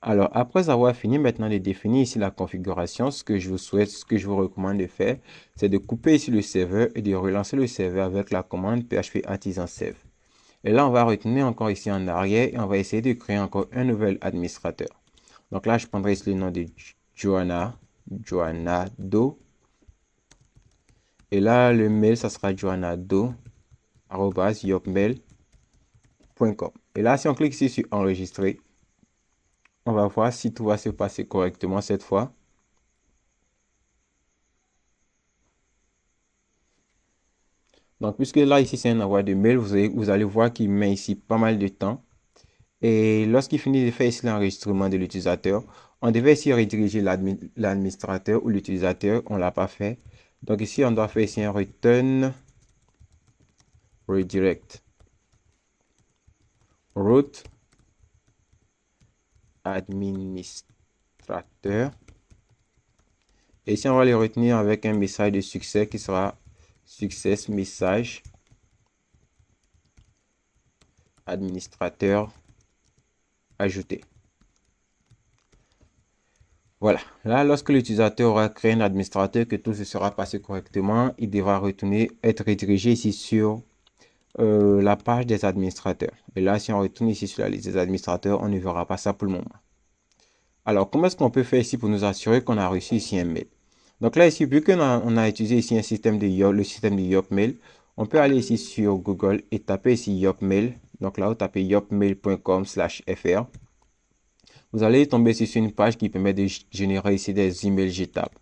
Alors, après avoir fini maintenant de définir ici la configuration, ce que je vous souhaite, ce que je vous recommande de faire, c'est de couper ici le serveur et de relancer le serveur avec la commande php artisan save. Et là, on va retourner encore ici en arrière et on va essayer de créer encore un nouvel administrateur. Donc là, je prendrai ici le nom de Joanna Do. Et là, le mail, ça sera joannado@yopmail.com. Et là, si on clique ici sur enregistrer, on va voir si tout va se passer correctement cette fois. Donc, puisque là, ici, c'est un envoi de mail, vous allez voir qu'il met ici pas mal de temps. Et lorsqu'il finit de faire ici l'enregistrement de l'utilisateur, on devait ici rediriger l'administrateur ou l'utilisateur. On ne l'a pas fait. Donc, ici, on doit faire ici un return redirect route administrateur. Et ici, on va les retenir avec un message de succès qui sera success message administrateur ajouté. Voilà. Là, lorsque l'utilisateur aura créé un administrateur, que tout se sera passé correctement, il devra retourner, être redirigé ici sur la page des administrateurs. Et là, si on retourne ici sur la liste des administrateurs, on ne verra pas ça pour le moment. Alors, comment est-ce qu'on peut faire ici pour nous assurer qu'on a reçu ici un mail? Donc là, ici, vu qu'on a utilisé ici un système de le système de Yopmail, on peut aller ici sur Google et taper ici Yopmail. Donc là, vous tapez yopmail.com/fr. Vous allez tomber ici sur une page qui permet de générer ici des emails jetables.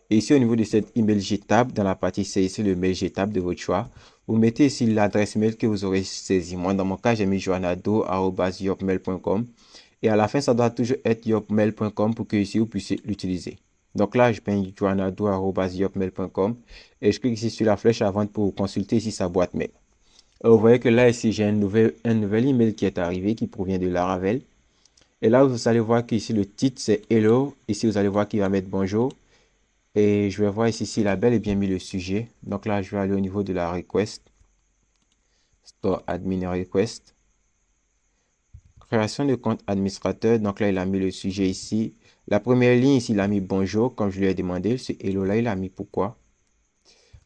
Et ici, au niveau de cet email jetable, dans la partie c'est ici le mail jetable de votre choix. Vous mettez ici l'adresse mail que vous aurez saisi. Moi, dans mon cas, j'ai mis joannado@yopmail.com. Et à la fin, ça doit toujours être yopmail.com pour que ici, vous puissiez l'utiliser. Donc là, je peins joannado@yopmail.com et je clique ici sur la flèche avant pour consulter ici sa boîte mail. Et vous voyez que là, ici, j'ai un nouvel email qui est arrivé, qui provient de Laravel. Et là, vous allez voir qu'ici, le titre, c'est Hello. Ici, vous allez voir qu'il va mettre bonjour. Et je vais voir ici s'il a bel et bien mis le sujet. Donc là, je vais aller au niveau de la request. Store admin request. Création de compte administrateur. Donc là, il a mis le sujet ici. La première ligne ici, il a mis bonjour, comme je lui ai demandé. Ce hello là, il a mis pourquoi.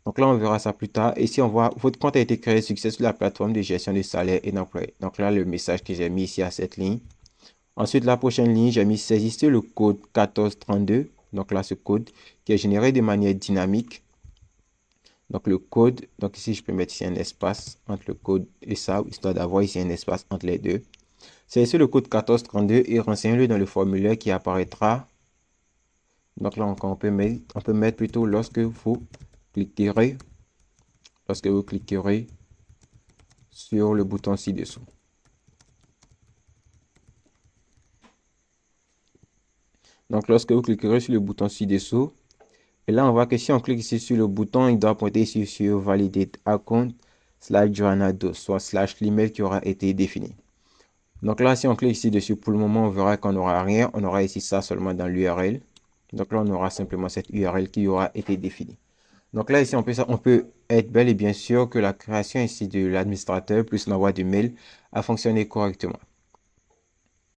Donc là, on verra ça plus tard. Ici, on voit votre compte a été créé succès sur la plateforme de gestion de salaire et d'employés. Donc là, le message que j'ai mis ici à cette ligne. Ensuite, la prochaine ligne, j'ai mis saisissez le code 1432. Donc là, ce code qui est généré de manière dynamique. Donc le code, donc ici, je peux mettre ici un espace entre le code et ça, histoire d'avoir ici un espace entre les deux. Saisissez le code 1432 et renseignez-le dans le formulaire qui apparaîtra. Donc là encore, on peut mettre plutôt lorsque vous cliquerez sur le bouton ci-dessous. Donc lorsque vous cliquerez sur le bouton ci-dessous, et là on voit que si on clique ici sur le bouton, il doit pointer ici sur validate account /joannado, soit / l'email qui aura été défini. Donc là, si on clique ici dessus, pour le moment, on verra qu'on n'aura rien. On aura ici ça seulement dans l'URL. Donc là, on aura simplement cette URL qui aura été définie. Donc là, ici, on peut être bel et bien sûr que la création ici de l'administrateur plus l'envoi du mail a fonctionné correctement.